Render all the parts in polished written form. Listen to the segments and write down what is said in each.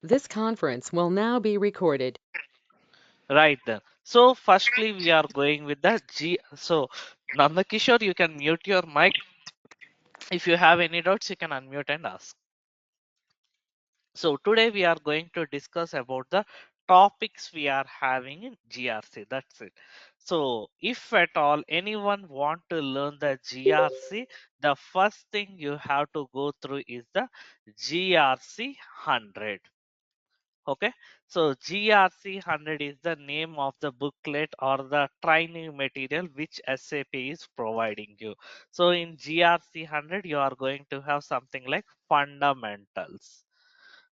This conference will now be recorded. Right then. So firstly, we are going with the G. So Nandakishore, you can mute your mic. If you have any doubts, you can unmute and ask. So today we are going to discuss about the topics we are having in GRC. That's it. So if at all anyone want to learn the GRC, the first thing you have to go through is the GRC 100. Okay, so GRC 100 is the name of the booklet or the training material which SAP is providing you. So in GRC 100, you are going to have something like fundamentals.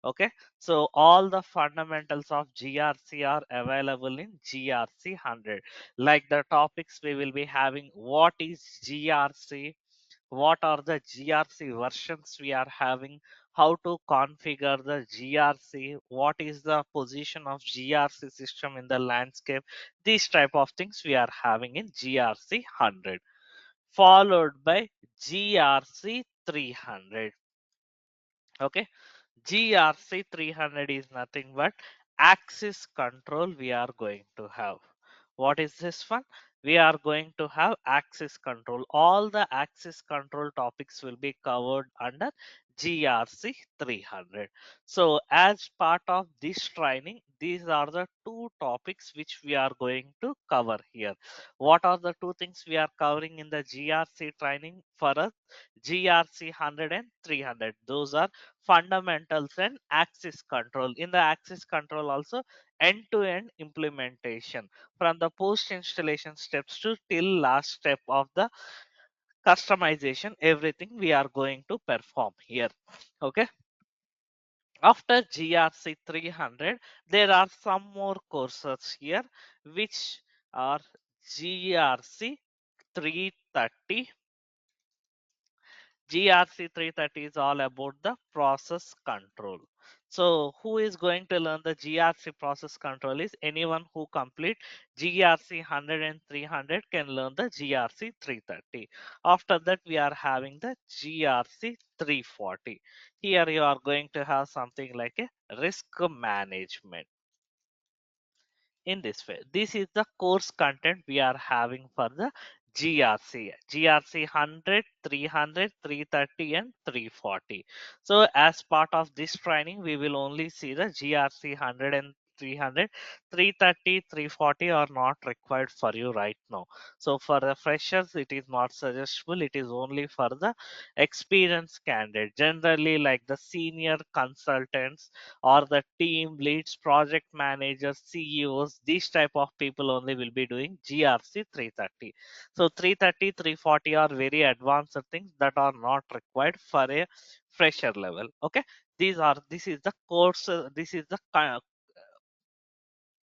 Okay, so all the fundamentals of GRC are available in GRC 100. Like the topics we will be having: what is GRC, what are the GRC versions we are having, how to configure the GRC, what is the position of GRC system in the landscape. These type of things we are having in GRC 100, followed by GRC 300. Okay, GRC 300 is nothing but axis control we are going to have. What is this one? We are going to have axis control. All the axis control topics will be covered under GRC 300. So as part of this training, these are the two topics which we are going to cover here. What are the two things we are covering in the GRC training for us? GRC 100 and 300. Those are fundamentals and axis control. In the axis control also, end-to-end implementation from the post installation steps to till last step of the customization, everything we are going to perform here. Okay, after GRC 300, there are some more courses here which are GRC 330. GRC 330 is all about the process control. So who is going to learn the GRC process control is anyone who complete GRC 100 and 300 can learn the GRC 330. After that we are having the GRC 340. Here you are going to have something like a risk management. In this way, this is the course content we are having for the GRC 100, 300, 330 and 340. So as part of this training, we will only see the GRC 100 and 300. 330, 340 are not required for you right now. So for the freshers, it is not suggestible. It is only for the experienced candidate, generally like the senior consultants or the team leads, project managers, CEOs. These type of people only will be doing GRC 330. So 330, 340 are very advanced things that are not required for a fresher level. Okay, this is the course.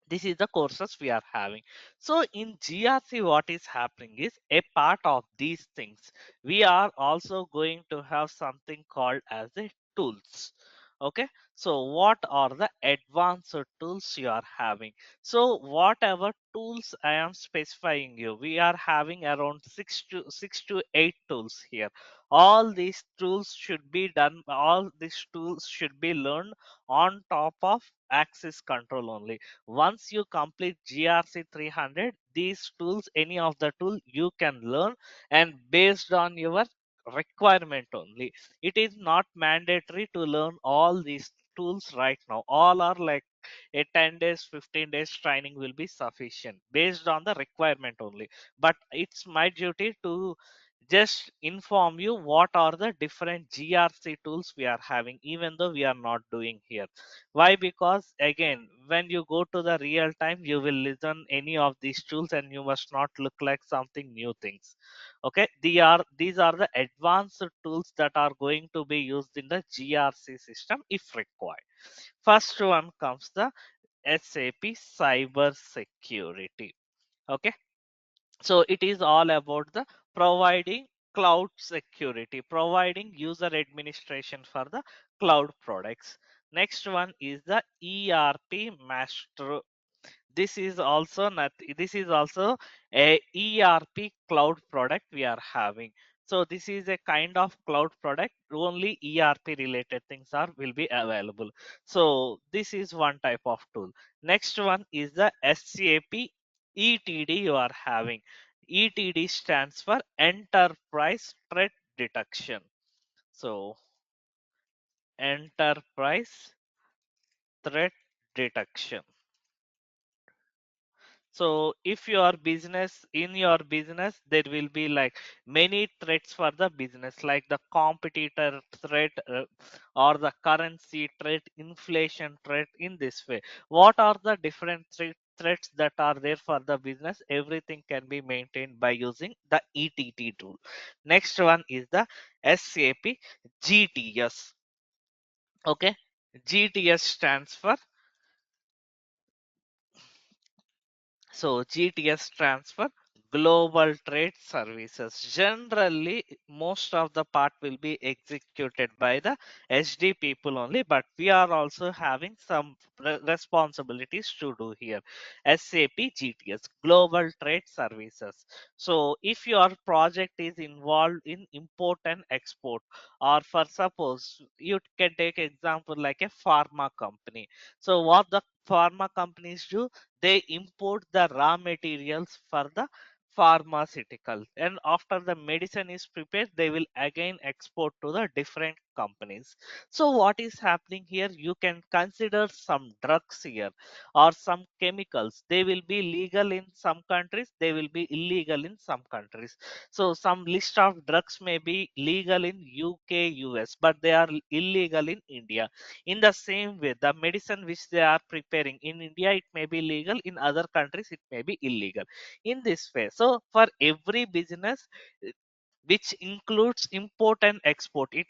This is the courses we are having. So in GRC, what is happening is a part of these things. We are also going to have something called as a tools. Okay, so what are the advanced tools you are having? So whatever tools I am specifying you, we are having around six to eight tools here. All these tools should be done. All these tools should be learned on top of axis control only. Once you complete GRC 300, these tools, any of the tool you can learn, and based on your requirement only. It is not mandatory to learn all these tools right now. All are like a 10 days, 15 days training will be sufficient based on the requirement only. But it's my duty to just inform you what are the different GRC tools we are having, even though we are not doing here. Why? Because again, when you go to the real time, you will listen any of these tools and you must not look like something new things. Okay, these are the advanced tools that are going to be used in the GRC system if required. First one comes the SAP cyber security. Okay, so it is all about the providing cloud security, providing user administration for the cloud products. Next one is the ERP master. This is also not, this is also a ERP cloud product we are having. So this is a kind of cloud product. Only ERP related things are will be available. So this is one type of tool. Next one is the SAP ETD you are having. ETD stands for Enterprise Threat Detection. So Enterprise Threat Detection. So if your business, in your business there will be like many threats for the business, like the competitor threat, or the currency threat, inflation threat. In this way, what are the different threats that are there for the business? Everything can be maintained by using the ETT tool. Next one is the SAP GTS. Okay, GTS stands for, so GTS stands for Global Trade Services. Generally, most of the part will be executed by the SD people only, but we are also having some responsibilities to do here. SAP GTS, Global Trade Services. So, if your project is involved in import and export, or for suppose you can take example like a pharma company. So, what the pharma companies do, they import the raw materials for the pharmaceutical, and after the medicine is prepared they will again export to the different companies. So what is happening here, you can consider some drugs here or some chemicals. They will be legal in some countries, they will be illegal in some countries. So some list of drugs may be legal in UK, US, but they are illegal in India. In the same way, the medicine which they are preparing in India, it may be legal. In other countries, it may be illegal. In this way, so for every business, uh, which includes import and export, it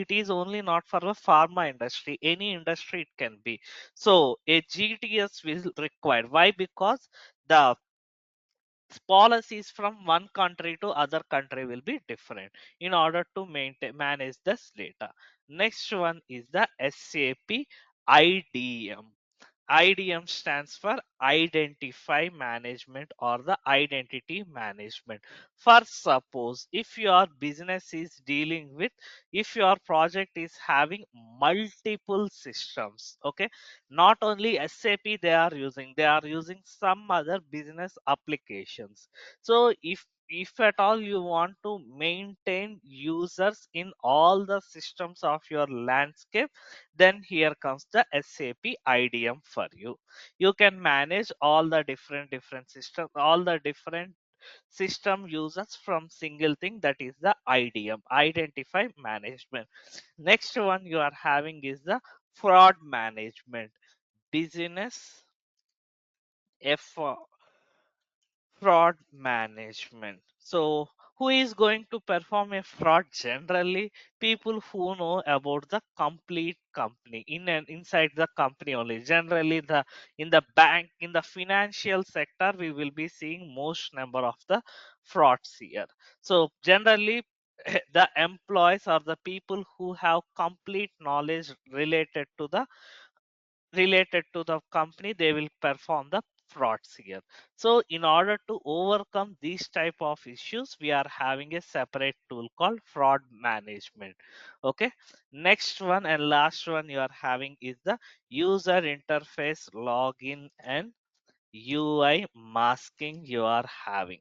is only not for the pharma industry. Any industry it can be. So a GTS will require. Why? Because the policies from one country to other country will be different in order to maintain manage this data. Next one is the SAP IDM. IDM stands for Identify Management or the Identity Management. For suppose if your business is dealing with, if your project is having multiple systems, okay, not only SAP they are using some other business applications. So if at all you want to maintain users in all the systems of your landscape, then here comes the SAP IDM for you. You can manage all the different systems, all the different system users from single thing, that is the IDM, Identify Management. Next one you are having is the Fraud Management. Business F Fraud management. So, who is going to perform a fraud? Generally, people who know about the complete company, in and inside the company only. Generally, the in the bank, in the financial sector, we will be seeing most number of the frauds here. So, generally, the employees or the people who have complete knowledge related to the company, they will perform the frauds here. So in order to overcome these type of issues, we are having a separate tool called fraud management. Okay, next one and last one you are having is the user interface login and UI masking you are having.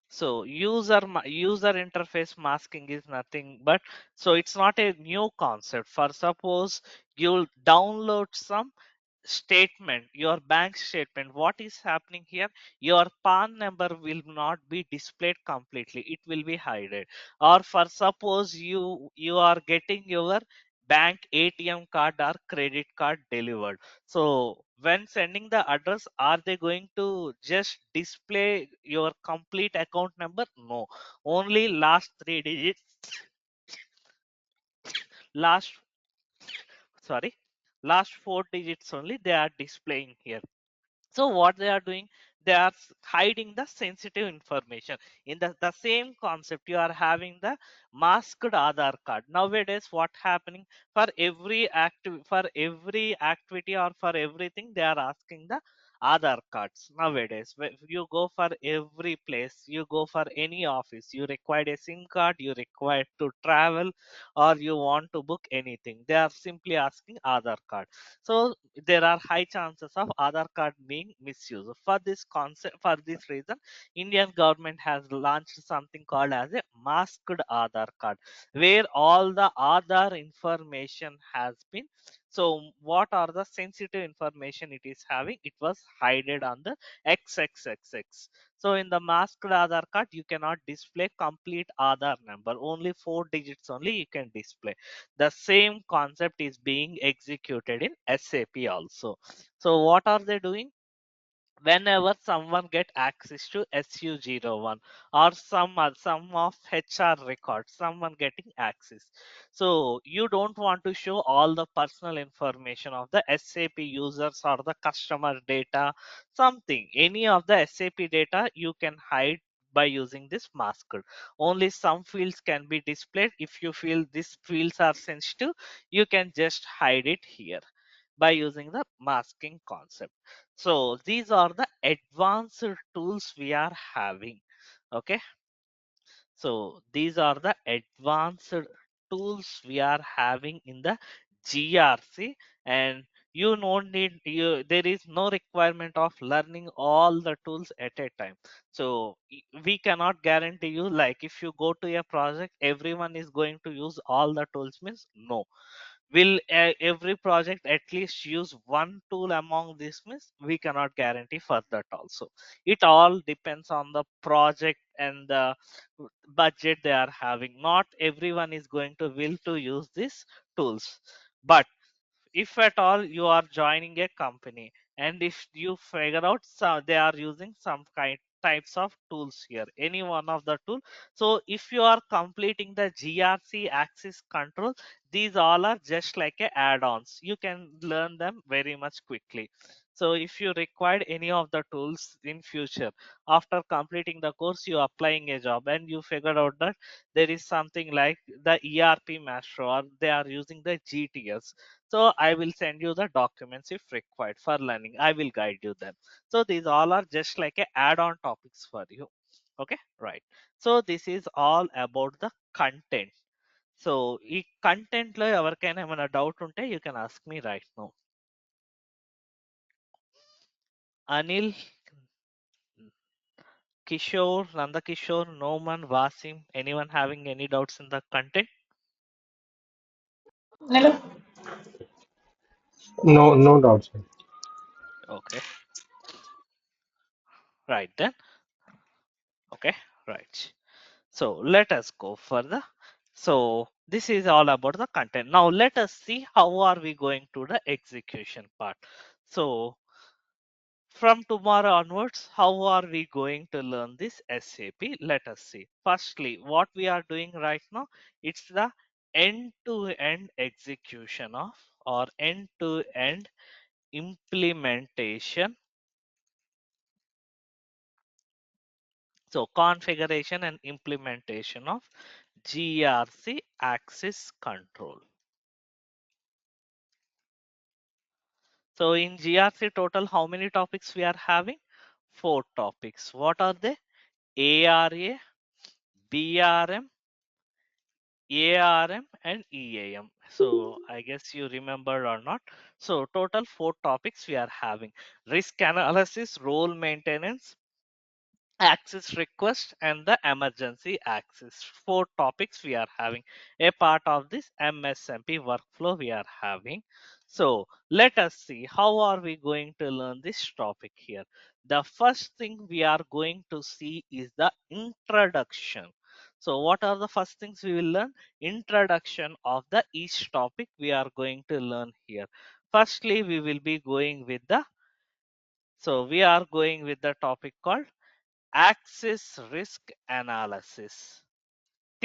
So user interface masking is nothing but, so it's not a new concept. For suppose you'll download some statement, your bank statement, what is happening here, your PAN number will not be displayed completely, it will be hidden. Or for suppose you are getting your bank ATM card or credit card delivered, so when sending the address, are they going to just display your complete account number? No, only last three digits, last sorry last four digits only they are displaying here. So what they are doing, they are hiding the sensitive information. In the same concept, you are having the masked Aadhaar card. Nowadays, what happening, for every activity or for everything, they are asking the Aadhaar cards nowadays. You go for every place, you go for any office, you require a SIM card, you require to travel, or you want to book anything. They are simply asking Aadhaar card. So there are high chances of Aadhaar card being misused. For this concept, for this reason, Indian government has launched something called as a masked Aadhaar card, where all the Aadhaar information has been. So what are the sensitive information it is having? It was hidden on the XXXX. So in the masked Aadhaar card, you cannot display complete Aadhaar number. Only 4 digits only you can display. The same concept is being executed in SAP also. So what are they doing? Whenever someone get access to SU01 or some of HR records, someone getting access. So you don't want to show all the personal information of the SAP users or the customer data, something, any of the SAP data you can hide by using this mask. Only some fields can be displayed. If you feel these fields are sensitive, you can just hide it here by using the masking concept. So these are the advanced tools we are having. Okay. So these are the advanced tools we are having in the GRC, and you don't need you there is no requirement of learning all the tools at a time. So we cannot guarantee you, like if you go to a project everyone is going to use all the tools, means no. Will every project at least use one tool among these, means we cannot guarantee for that also. It all depends on the project and the budget they are having. Not everyone is going to will to use these tools. But if at all you are joining a company and if you figure out they are using some kind types of tools here, any one of the tool, so if you are completing the GRC access control, these all are just like a add-ons, you can learn them very much quickly. So if you required any of the tools in future, after completing the course you applying a job and you figured out that there is something like the ERP master or they are using the GTS, so I will send you the documents if required for learning. I will guide you them. So these all are just like a add-on topics for you. Okay, right. So this is all about the content. So ఈ content లో ఎవరికైనా ఏమైనా doubt ఉంటే you can ask me right now. Anil, Kishore, Nandakishore, Noman, Vasim, anyone having any doubts in the content? Hello. No, no doubt, sir. Okay, right then. Okay, right. So let us go further. So this is all about the content. Now let us see how are we going to the execution part. So from tomorrow onwards, how are we going to learn this SAP? Let us see. Firstly, what we are doing right now, it's the end-to-end execution of or end-to-end implementation. So configuration and implementation of GRC access control. So in GRC total, how many topics we are having? 4 topics. What are they? ARA, BRM, ARM and EAM. So I guess you remember or not. So total 4 topics we are having. Risk analysis, role maintenance, access request and the emergency access. 4 topics we are having. A part of this MSMP workflow we are having. So let us see how are we going to learn this topic here. The first thing we are going to see is the introduction. So what are the first things we will learn? Introduction of the each topic we are going to learn here. Firstly, we will be going with the topic called access risk analysis.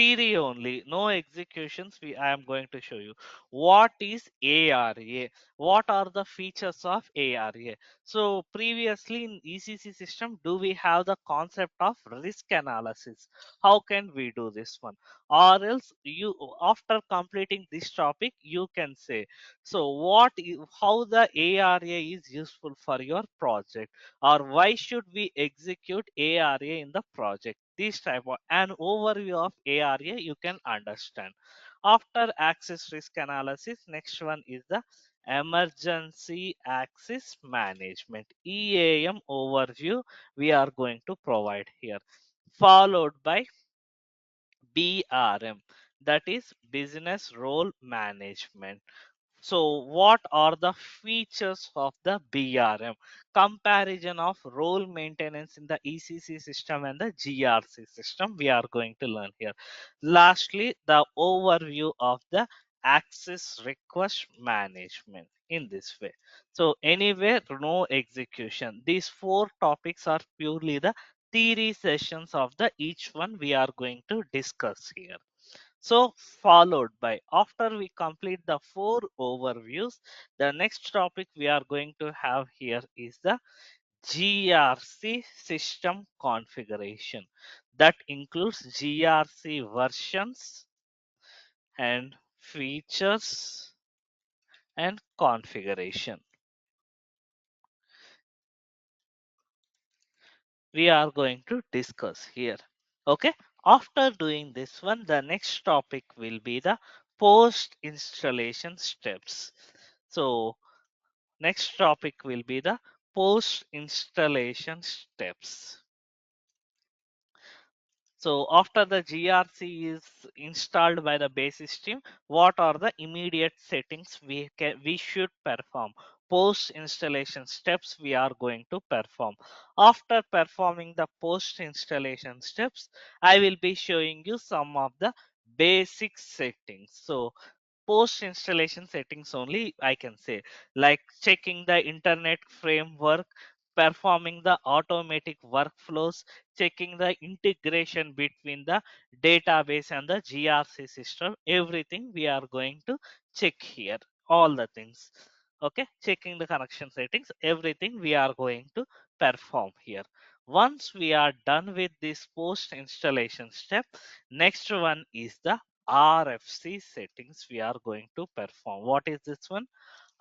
theory only, no executions. I am going to show you what is ARA, what are the features of ARA. So previously in ECC system, do we have the concept of risk analysis? How can we do this one? Or else you, after completing this topic, you can say, so how the ARA is useful for your project, or why should we execute ARA in the project? This type of an overview of ARA you can understand. After access risk analysis, next one is the emergency access management, EAM overview we are going to provide here, followed by BRM, that is business role management. So, what are the features of the BRM? Comparison of role maintenance in the ECC system and the GRC system we are going to learn here. Lastly, the overview of the access request management in this way. So, anywhere, no execution. These four topics are purely the theory sessions of the each one we are going to discuss here. So, followed by, after we complete the four overviews, the next topic we are going to have here is the GRC system configuration. That includes GRC versions and features and configuration. We are going to discuss here. Okay. After doing this one, the next topic will be the post installation steps. So, next topic will be the post installation steps. So after the GRC is installed by the base system, what are the immediate settings we should perform? Post installation steps we are going to perform. After performing the post installation steps, I will be showing you some of the basic settings. So post installation settings only I can say, like checking the internet framework, performing the automatic workflows, checking the integration between the database and the GRC system. Everything we are going to check here, all the things. Okay, checking the connection settings, everything we are going to perform here. Once we are done with this post installation step, next one is the RFC settings we are going to perform. What is this one?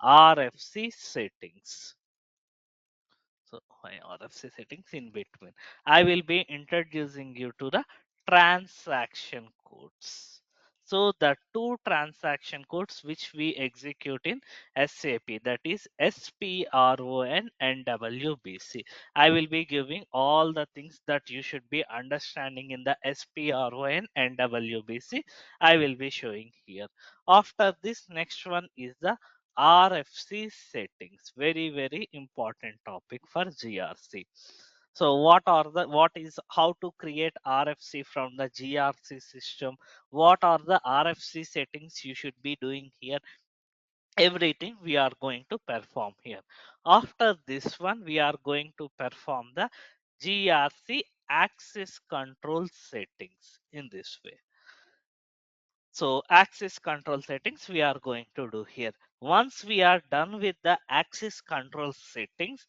RFC settings. So my RFC settings in between. I will be introducing you to the transaction codes. So the two transaction codes which we execute in SAP, that is SPRON and WBC. I will be giving all the things that you should be understanding in the SPRON and WBC. I will be showing here. After this, next one is the RFC settings, very important topic for GRC. So what is how to create RFC from the GRC system? What are the RFC settings you should be doing here? Everything we are going to perform here. After this one, we are going to perform the GRC access control settings in this way. So access control settings we are going to do here. Once we are done with the access control settings,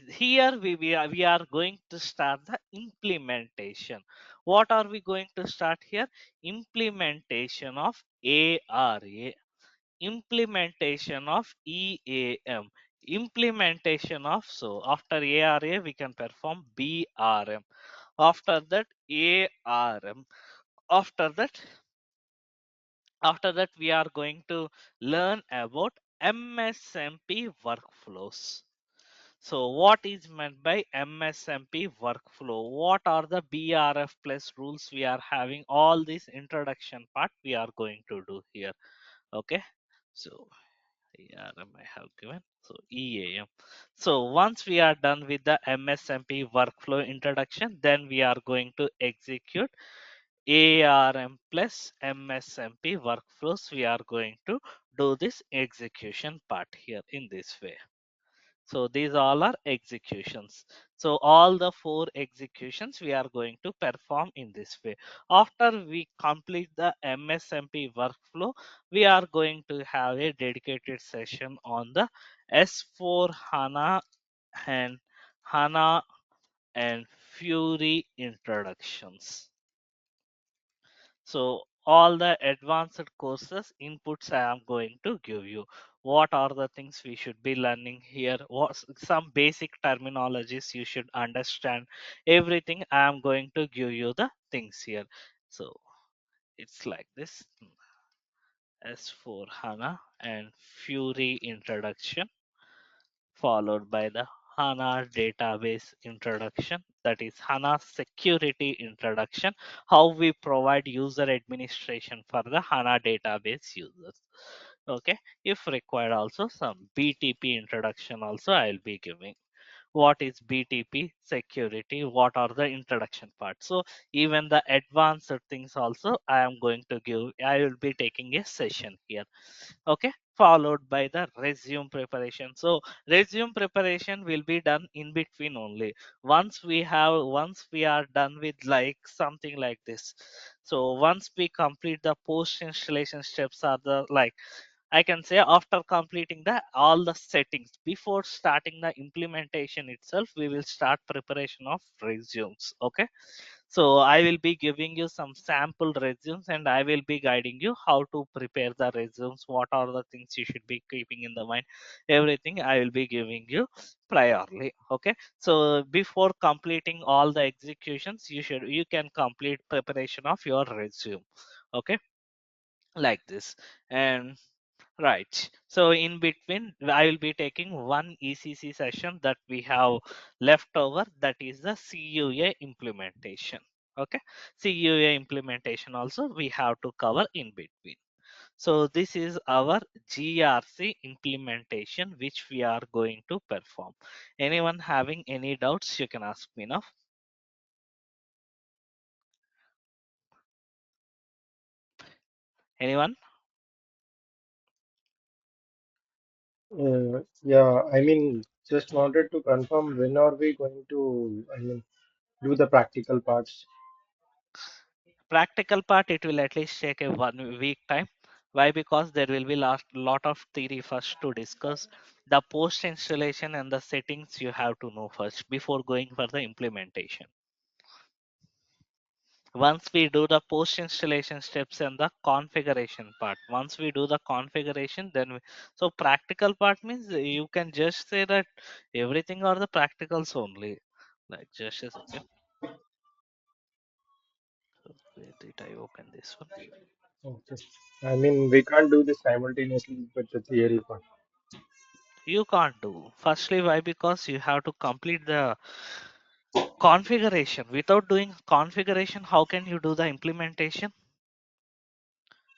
here we are going to start the implementation. What are we going to start here? Implementation of ARA, implementation of EAM, implementation of, so after ARA we can perform BRM, after that ARM, after that we are going to learn about MSMP workflows. So what is meant by MSMP workflow? What are the BRF plus rules we are having? All this introduction part we are going to do here. Okay. So ARM I have given. So EAM. So once we are done with the MSMP workflow introduction, then we are going to execute ARM plus MSMP workflows. We are going to do this execution part here in this way. So these all are executions. So all the 4 executions we are going to perform in this way. After we complete the MSMP workflow, we are going to have a dedicated session on the S4 HANA and HANA and Fury introductions. So all the advanced courses inputs I am going to give you. What are the things we should be learning here? What some basic terminologies you should understand. Everything I am going to give you the things here. So it's like this: S4 HANA and Fury introduction, followed by the HANA database introduction, that is HANA security introduction, how we provide user administration for the HANA database users. Okay, if required, also some BTP introduction also I'll be giving. What is BTP security? What are the introduction parts? So even the advanced things also I am going to give. I will be taking a session here. Okay, followed by the resume preparation. So resume preparation will be done in between only. Once we are done with like something like this, so once we complete the post installation steps are the like, I can say after completing the all the settings before starting the implementation itself, we will start preparation of resumes. Okay, so I will be giving you some sample resumes and I will be guiding you how to prepare the resumes, what are the things you should be keeping in the mind. Everything I will be giving you priorly. Okay. So before completing all the executions, you can complete preparation of your resume. Okay. Like this. And right. So in between, I will be taking one ECC session that we have left over. That is the CUA implementation. Okay. CUA implementation also we have to cover in between. So this is our GRC implementation which we are going to perform. Anyone having any doubts, you can ask me now. Anyone? Yeah, I mean, just wanted to confirm when are we going to, I mean, do the practical parts? Practical part, it will at least take a 1 week time. Why? Because there will be lot of theory first to discuss. The post installation and the settings you have to know first before going for the implementation. Once we do the post installation steps and the configuration part, once we do the configuration, then so practical part means you can just say that everything are the practicals only. Like just a second. So where did I open this one? Okay. I mean, we can't do this simultaneously with the theory part. You can't do. Firstly, why? Because you have to complete the configuration. Without doing configuration, how can you do the implementation?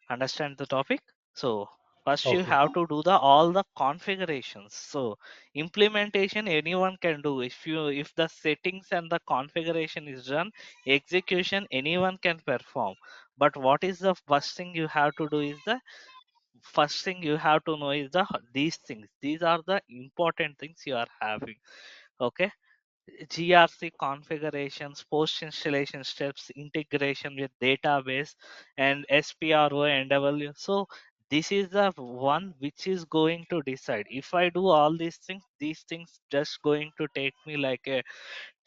Understand the topic? So first you Okay. have to do the all the configurations. So implementation anyone can do. If the settings and the configuration is done, execution anyone can perform. But what is the first thing you have to do is the first thing you have to know is the these things. These are the important things you are having. Okay, GRC configurations, post installation steps, integration with database, and SPRO and W. So this is the one which is going to decide. If I do all these things just going to take me like a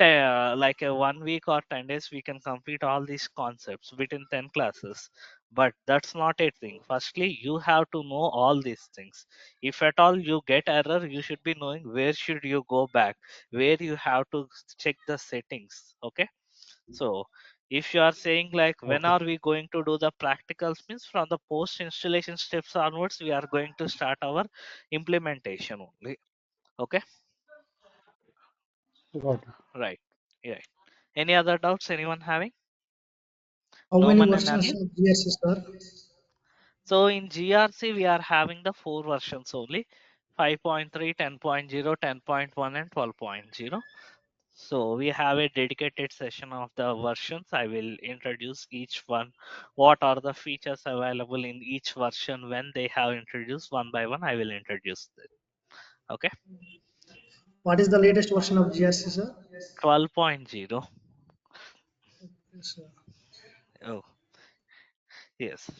1 week or 10 days we can complete all these concepts within 10 classes, but that's not a thing. Firstly you have to know all these things. If at all you get error, you should be knowing where should you go back, where you have to check the settings. Okay, so if you are saying like when Okay. are we going to do the practicals, means from the post installation steps onwards we are going to start our implementation only. Okay, Got it. right, right. Any other doubts anyone having? How many Noman and versions Naveen? of GRC, sir? So in GRC, we are having the 4 versions only: 5.3, 10.0, 10.1, and 12.0. So we have a dedicated session of the versions. I will introduce each one. What are the features available in each version when they have introduced one by one? I will introduce it. Okay. What is the latest version of GRC, sir? 12.0. Yes, sir. Oh, yes.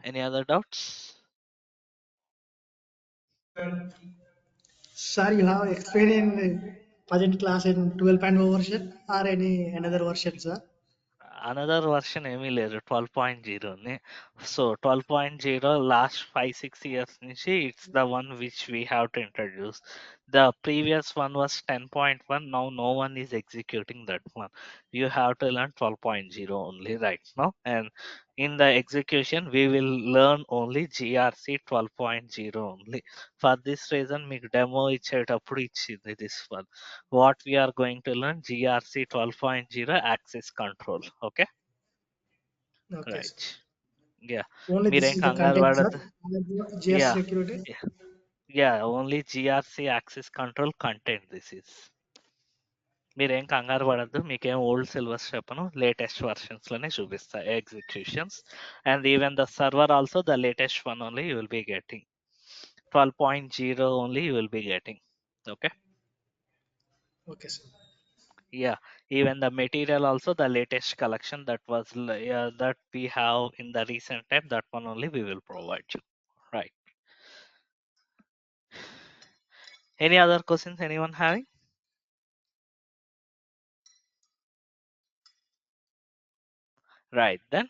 Any other doubts? Sir, you have explained in present class in 12.0 version or any another version, sir? Another version ఏమీ లేదు 12.0ని. So 12.0 last 5-6 years నుంచి it's the one which we have to introduce. The previous one was 10.1. Now no one is executing that one. You have to learn 12.0 only right now. And in the execution we will learn only GRC 12.0 only. For this reason మీకు demo ఇచ్చేటప్పుడు ఇచ్చింది this one. What we are going to learn GRC 12.0 access control. Okay, Okay, sir. right. Yeah, Only this మీరేం is the కంగారు content, sir. పడద్దు. GRC Yeah, security. yeah, yeah, only GRC access control content this is. మీరేం కంగారు పడద్దు, మీకేం old syllabus చెప్పను, latest versions లోనే చూపిస్తా executions. And even the server also the latest one only you will be getting. 12.0 only you will be getting. Okay. Okay, sir. Yeah, even the material also the latest collection that was that we have in the recent time, that one only we will provide you. Right. Any other questions anyone having? Right then.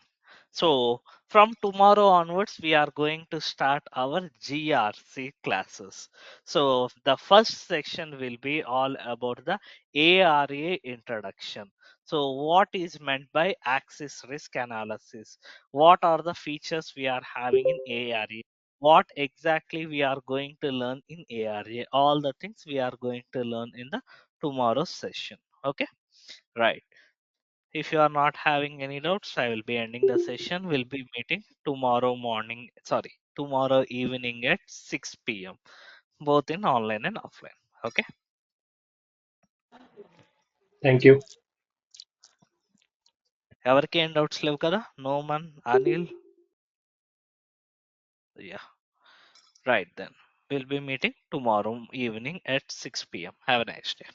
So from tomorrow onwards, we are going to start our GRC classes. So the first section will be all about the ARA introduction. So what is meant by axis risk analysis? What are the features we are having in ARA? What exactly we are going to learn in ARA? All the things we are going to learn in the tomorrow's session. Okay, right. If you are not having any doubts, I will be ending the session. We'll be meeting tomorrow evening at 6 p.m. both in online and offline. Okay. Thank you. ఎవరికి ఏం doubts లేవు కదా? No man, Anil. Yeah. Right then. We'll be meeting tomorrow evening at 6 p.m. Have a nice day.